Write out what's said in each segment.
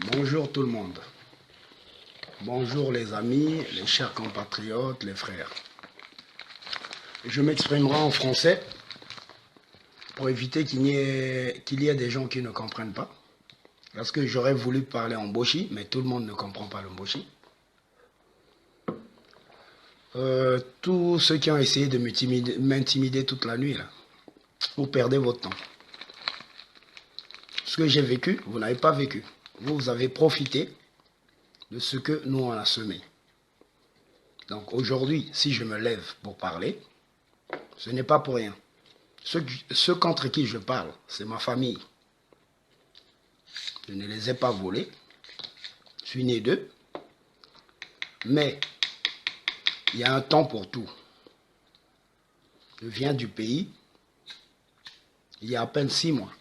Bonjour tout le monde. Bonjour les amis, les chers compatriotes, les frères. Je m'exprimerai en français pour éviter qu'il y ait des gens qui ne comprennent pas. Parce que j'aurais voulu parler en boshi, mais tout le monde ne comprend pas le boshi. Tous ceux qui ont essayé de m'intimider toute la nuit, là, vous perdez votre temps. Ce que j'ai vécu, vous n'avez pas vécu. Vous avez profité de ce que nous on a semé. Donc aujourd'hui, si je me lève pour parler, ce n'est pas pour rien. Ceux contre qui je parle, c'est ma famille. Je ne les ai pas volés. Je suis né d'eux. Mais il y a un temps pour tout. Je viens du pays il y a à peine 6 mois.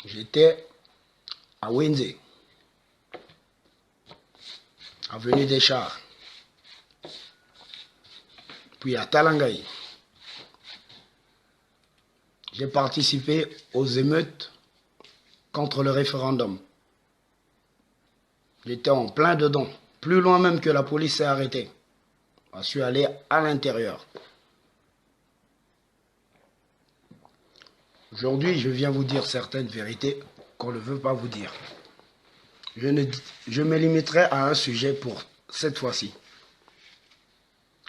J'étais à Wenze, avenue des Chars, puis à Talangaï. J'ai participé aux émeutes contre le référendum. J'étais en plein dedans, plus loin même que la police s'est arrêtée. Je suis allé à l'intérieur. Aujourd'hui, je viens vous dire certaines vérités qu'on ne veut pas vous dire. Je me limiterai à un sujet pour cette fois-ci.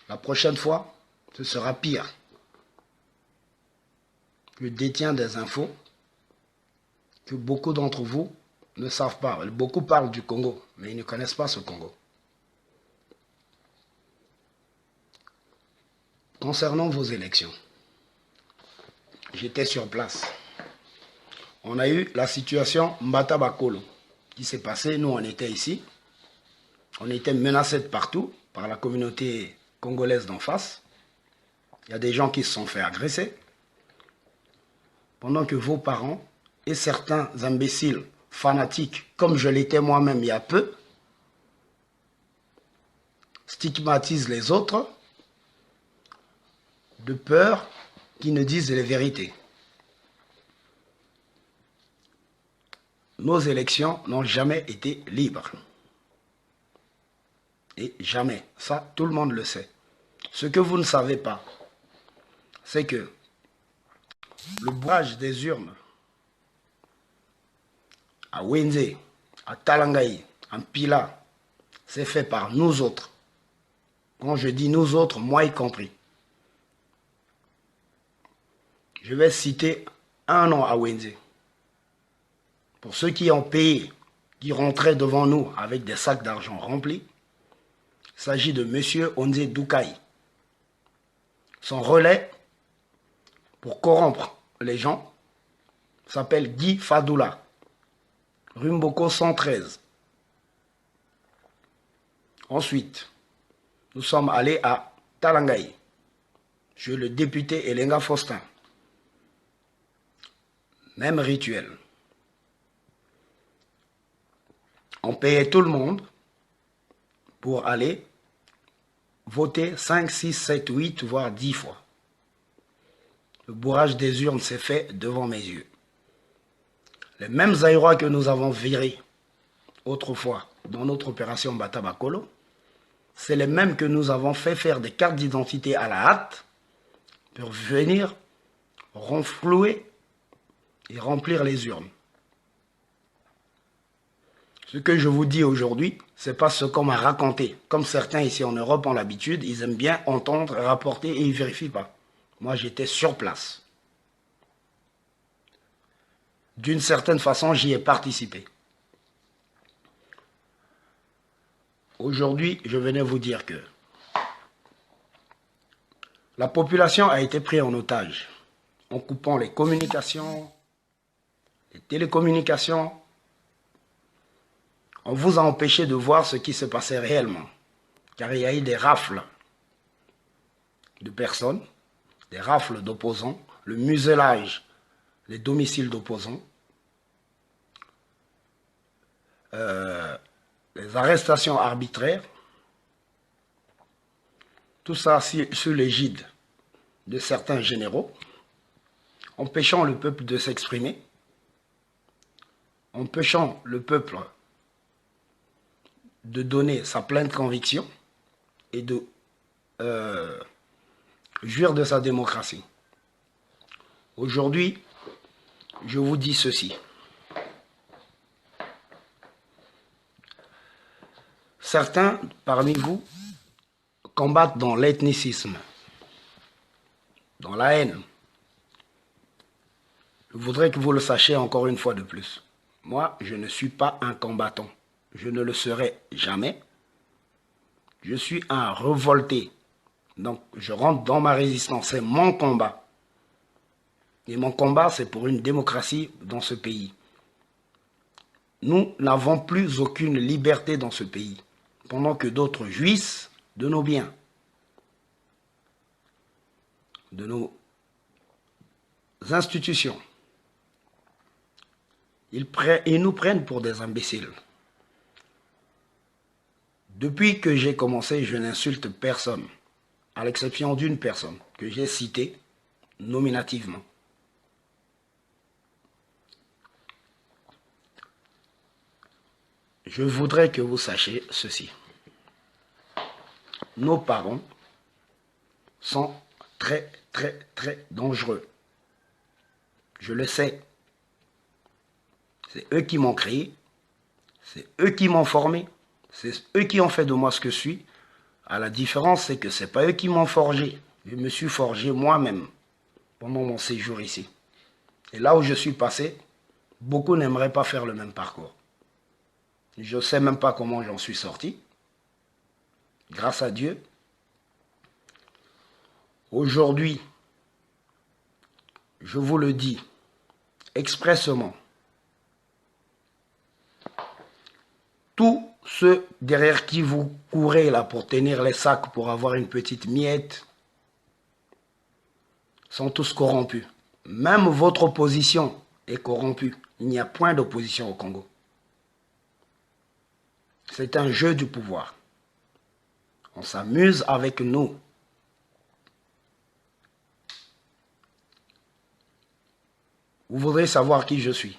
La prochaine fois, ce sera pire. Je détiens des infos que beaucoup d'entre vous ne savent pas. Beaucoup parlent du Congo, mais ils ne connaissent pas ce Congo. Concernant vos élections, j'étais sur place. On a eu la situation Mbata Bakolo qui s'est passée. Nous, on était ici. On était menacés de partout par la communauté congolaise d'en face. Il y a des gens qui se sont fait agresser. Pendant que vos parents et certains imbéciles fanatiques, comme je l'étais moi-même il y a peu, stigmatisent les autres de peur qu'ils ne disent les vérités. Nos élections n'ont jamais été libres. Et jamais. Ça, tout le monde le sait. Ce que vous ne savez pas, c'est que le bourrage des urnes à Wenze, à Talangaï, en Pila, c'est fait par nous autres. Quand je dis nous autres, moi y compris. Je vais citer un nom à Wenze. Pour ceux qui ont payé, qui rentraient devant nous avec des sacs d'argent remplis, il s'agit de M. Onze Doukaï. Son relais pour corrompre les gens s'appelle Guy Fadoula, Rumboko 113. Ensuite, nous sommes allés à Talangaï, chez le député Elenga Faustin. Même rituel. On payait tout le monde pour aller voter 5, 6, 7, 8, voire 10 fois. Le bourrage des urnes s'est fait devant mes yeux. Les mêmes Aïrois que nous avons virés autrefois dans notre opération Mbata Bakolo, c'est les mêmes que nous avons fait faire des cartes d'identité à la hâte pour venir renflouer et remplir les urnes. Ce que je vous dis aujourd'hui, ce n'est pas ce qu'on m'a raconté. Comme certains ici en Europe ont l'habitude, ils aiment bien entendre, rapporter et ils ne vérifient pas. Moi, j'étais sur place. D'une certaine façon, j'y ai participé. Aujourd'hui, je venais vous dire que la population a été prise en otage en coupant les communications, les télécommunications. On vous a empêché de voir ce qui se passait réellement. Car il y a eu des rafles de personnes, des rafles d'opposants, le muselage des domiciles d'opposants, les arrestations arbitraires, tout ça sous l'égide de certains généraux, empêchant le peuple de s'exprimer. empêchant le peuple de donner sa pleine conviction et de jouir de sa démocratie. Aujourd'hui, je vous dis ceci. Certains parmi vous combattent dans l'ethnicisme, dans la haine. Je voudrais que vous le sachiez encore une fois de plus. Moi, je ne suis pas un combattant. Je ne le serai jamais. Je suis un révolté. Donc, je rentre dans ma résistance. C'est mon combat. Et mon combat, c'est pour une démocratie dans ce pays. Nous n'avons plus aucune liberté dans ce pays, pendant que d'autres jouissent de nos biens, de nos institutions. Ils nous prennent pour des imbéciles. Depuis que j'ai commencé, je n'insulte personne, à l'exception d'une personne que j'ai citée nominativement. Je voudrais que vous sachiez ceci. Nos parents sont très, très, très dangereux. Je le sais. C'est eux qui m'ont créé. C'est eux qui m'ont formé. C'est eux qui ont fait de moi ce que je suis. À la différence, c'est que ce n'est pas eux qui m'ont forgé. Je me suis forgé moi-même pendant mon séjour ici. Et là où je suis passé, beaucoup n'aimeraient pas faire le même parcours. Je ne sais même pas comment j'en suis sorti. Grâce à Dieu. Aujourd'hui, je vous le dis expressément, tous ceux derrière qui vous courez là pour tenir les sacs pour avoir une petite miette sont tous corrompus. Même votre opposition est corrompue. Il n'y a point d'opposition au Congo. C'est un jeu du pouvoir. On s'amuse avec nous. Vous voudrez savoir qui je suis.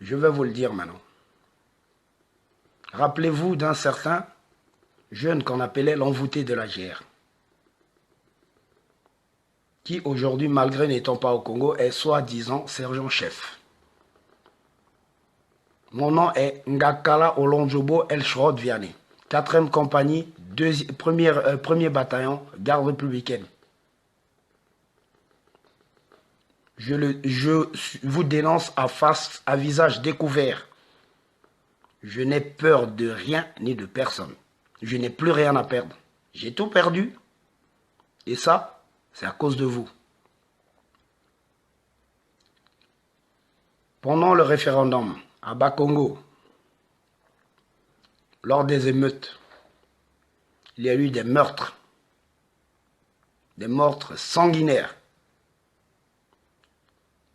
Je vais vous le dire maintenant. Rappelez-vous d'un certain jeune qu'on appelait l'envoûté de la guerre, qui aujourd'hui, malgré n'étant pas au Congo, est soi-disant sergent-chef. Mon nom est Ngakala Olonjobo El Shrod Vianney, 4e compagnie, premier bataillon, garde républicaine. Je vous dénonce à visage découvert. Je n'ai peur de rien ni de personne. Je n'ai plus rien à perdre. J'ai tout perdu. Et ça, c'est à cause de vous. Pendant le référendum à Bakongo, lors des émeutes, il y a eu des meurtres sanguinaires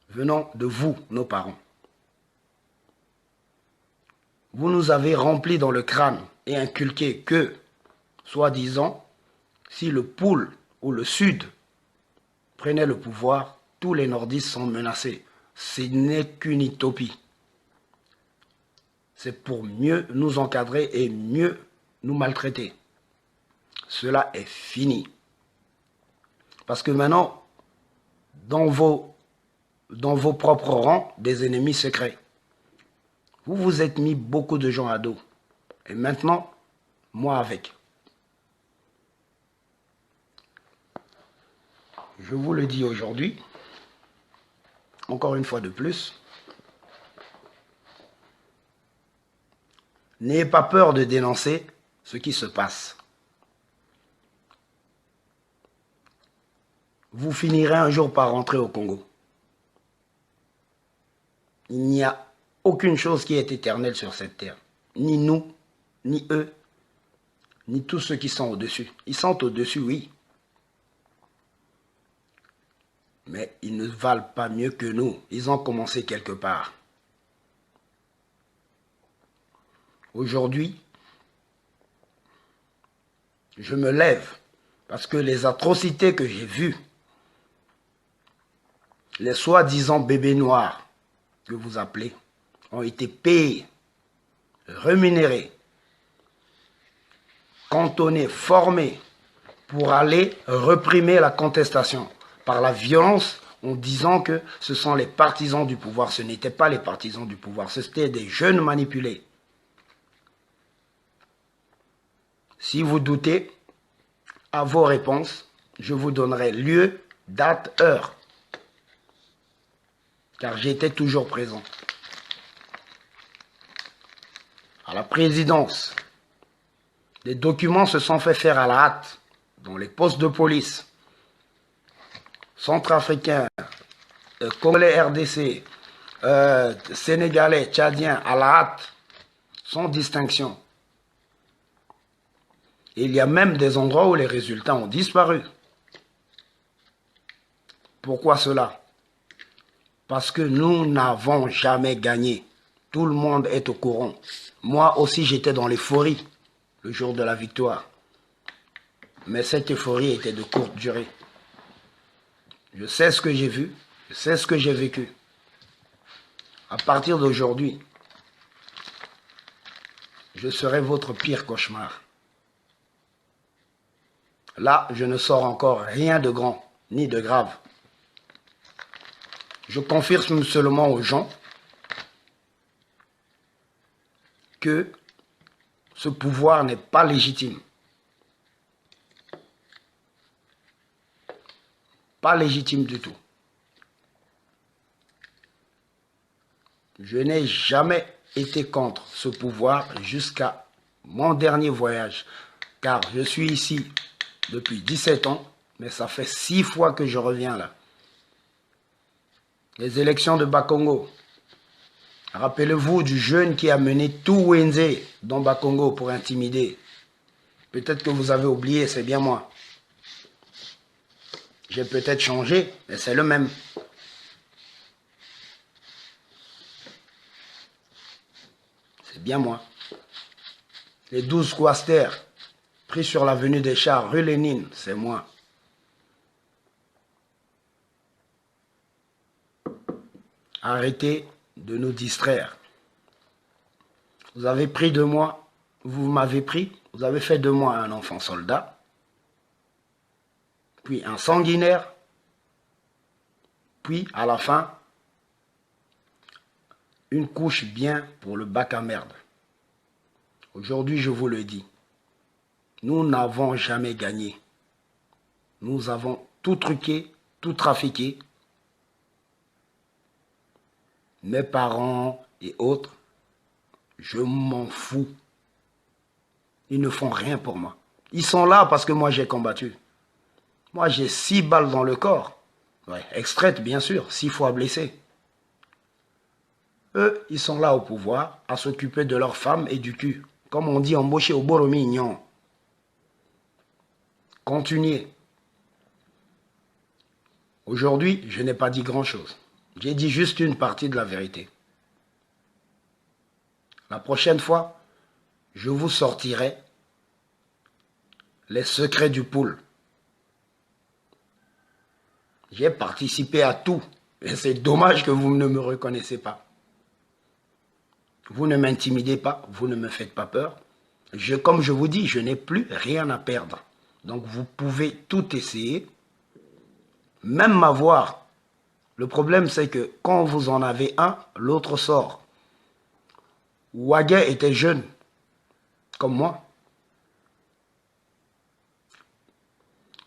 venant de vous, nos parents. Vous nous avez remplis dans le crâne et inculqué que, soi-disant, si le pôle ou le sud prenait le pouvoir, tous les nordistes sont menacés. Ce n'est qu'une utopie. C'est pour mieux nous encadrer et mieux nous maltraiter. Cela est fini. Parce que maintenant, dans vos propres rangs, des ennemis secrets. Vous vous êtes mis beaucoup de gens à dos. Et maintenant, moi avec. Je vous le dis aujourd'hui, encore une fois de plus, n'ayez pas peur de dénoncer ce qui se passe. Vous finirez un jour par rentrer au Congo. Il n'y a aucune chose qui est éternelle sur cette terre. Ni nous, ni eux, ni tous ceux qui sont au-dessus. Ils sont au-dessus, oui. Mais ils ne valent pas mieux que nous. Ils ont commencé quelque part. Aujourd'hui, je me lève parce que les atrocités que j'ai vues les soi-disant bébés noirs que vous appelez ont été payés, rémunérés, cantonnés, formés pour aller réprimer la contestation par la violence en disant que ce sont les partisans du pouvoir. Ce n'étaient pas les partisans du pouvoir, c'était des jeunes manipulés. Si vous doutez, à vos réponses, je vous donnerai lieu, date, heure. Car j'étais toujours présent. À la présidence, des documents se sont fait faire à la hâte dans les postes de police, centrafricains, congolais RDC, sénégalais, tchadiens, à la hâte, sans distinction. Et il y a même des endroits où les résultats ont disparu. Pourquoi cela? Parce que nous n'avons jamais gagné. Tout le monde est au courant. Moi aussi, j'étais dans l'euphorie le jour de la victoire. Mais cette euphorie était de courte durée. Je sais ce que j'ai vu, je sais ce que j'ai vécu. À partir d'aujourd'hui, je serai votre pire cauchemar. Là, je ne sors encore rien de grand, ni de grave. Je confirme seulement aux gens que ce pouvoir n'est pas légitime. Pas légitime du tout. Je n'ai jamais été contre ce pouvoir jusqu'à mon dernier voyage. Car je suis ici depuis 17 ans, mais ça fait 6 fois que je reviens là. Les élections de Bakongo. Rappelez-vous du jeune qui a mené tout Wenze dans Bakongo pour intimider. Peut-être que vous avez oublié, c'est bien moi. J'ai peut-être changé, mais c'est le même. C'est bien moi. Les 12 quasters pris sur l'avenue des Chars, rue Lénine, c'est moi. Arrêtez de nous distraire. Vous avez pris de moi, vous m'avez pris, vous avez fait de moi un enfant soldat, puis un sanguinaire, puis à la fin, une couche bien pour le bac à merde. Aujourd'hui, je vous le dis, nous n'avons jamais gagné. Nous avons tout truqué, tout trafiqué. Mes parents et autres, je m'en fous. Ils ne font rien pour moi. Ils sont là parce que moi j'ai combattu. Moi j'ai 6 balles dans le corps. Ouais, extraites bien sûr, 6 fois blessés. Eux, ils sont là au pouvoir à s'occuper de leurs femmes et du cul. Comme on dit embauché au boromignon. Continuez. Aujourd'hui, je n'ai pas dit grand-chose. J'ai dit juste une partie de la vérité. La prochaine fois, je vous sortirai les secrets du pool. J'ai participé à tout. Et c'est dommage que vous ne me reconnaissez pas. Vous ne m'intimidez pas, vous ne me faites pas peur. Comme je vous dis, je n'ai plus rien à perdre. Donc vous pouvez tout essayer, même m'avoir. Le problème, c'est que quand vous en avez un, l'autre sort. Ouagué était jeune, comme moi.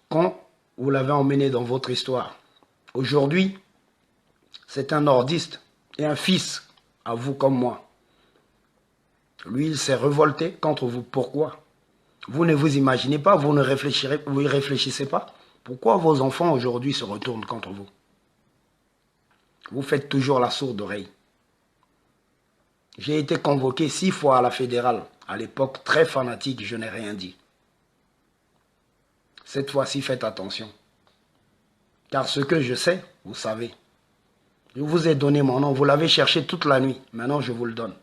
Quand vous l'avez emmené dans votre histoire. Aujourd'hui, c'est un nordiste et un fils à vous comme moi. Lui, il s'est révolté contre vous. Pourquoi? Vous ne vous imaginez pas, vous ne réfléchissez pas. Pourquoi vos enfants aujourd'hui se retournent contre vous? Vous faites toujours la sourde oreille. J'ai été convoqué 6 fois à la fédérale. À l'époque, très fanatique, je n'ai rien dit. Cette fois-ci, faites attention. Car ce que je sais, vous savez. Je vous ai donné mon nom, vous l'avez cherché toute la nuit. Maintenant, je vous le donne.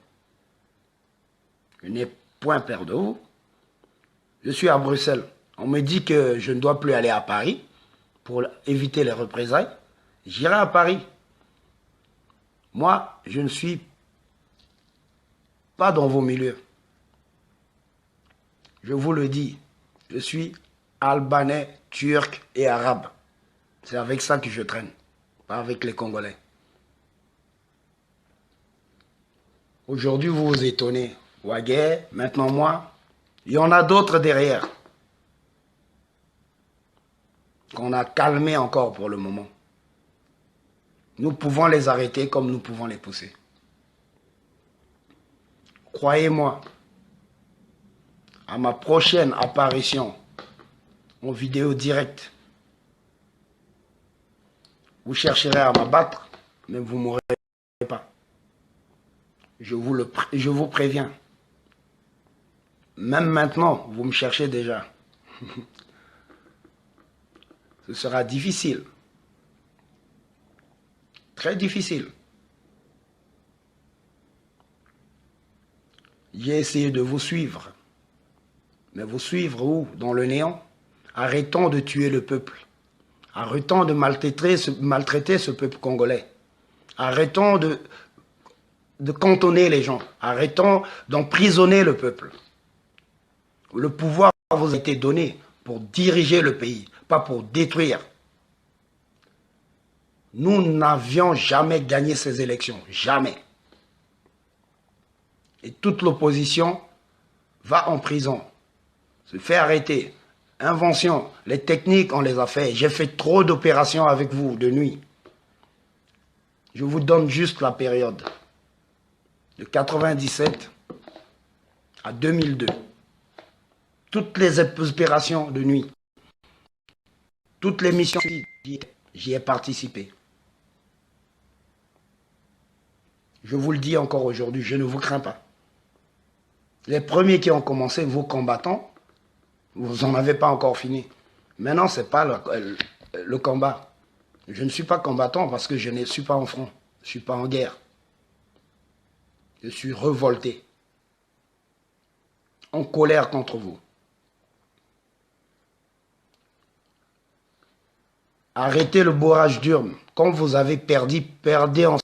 Je n'ai point peur de vous. Je suis à Bruxelles. On me dit que je ne dois plus aller à Paris pour éviter les représailles. J'irai à Paris. Moi, je ne suis pas dans vos milieux. Je vous le dis, je suis albanais, turc et arabe. C'est avec ça que je traîne, pas avec les Congolais. Aujourd'hui, vous vous étonnez. Ouaguer, maintenant moi, il y en a d'autres derrière qu'on a calmés encore pour le moment. Nous pouvons les arrêter comme nous pouvons les pousser. Croyez-moi, à ma prochaine apparition en vidéo directe, vous chercherez à m'abattre, mais vous ne m'aurez pas. Je vous préviens. Même maintenant, vous me cherchez déjà. Ce sera difficile. Très difficile. J'ai essayé de vous suivre. Mais vous suivre où? Dans le néant? Arrêtons de tuer le peuple. Arrêtons de maltraiter ce peuple congolais. Arrêtons de cantonner les gens. Arrêtons d'emprisonner le peuple. Le pouvoir vous a été donné pour diriger le pays, pas pour détruire. Nous n'avions jamais gagné ces élections. Jamais. Et toute l'opposition va en prison. Se fait arrêter. Invention. Les techniques, on les a fait. J'ai fait trop d'opérations avec vous de nuit. Je vous donne juste la période. De 97 à 2002. Toutes les opérations de nuit. Toutes les missions, j'y ai participé. Je vous le dis encore aujourd'hui, je ne vous crains pas. Les premiers qui ont commencé, vos combattants, vous n'en avez pas encore fini. Maintenant, ce n'est pas le combat. Je ne suis pas combattant parce que je ne suis pas en front. Je ne suis pas en guerre. Je suis révolté. En colère contre vous. Arrêtez le bourrage d'urne. Quand vous avez perdu, perdez en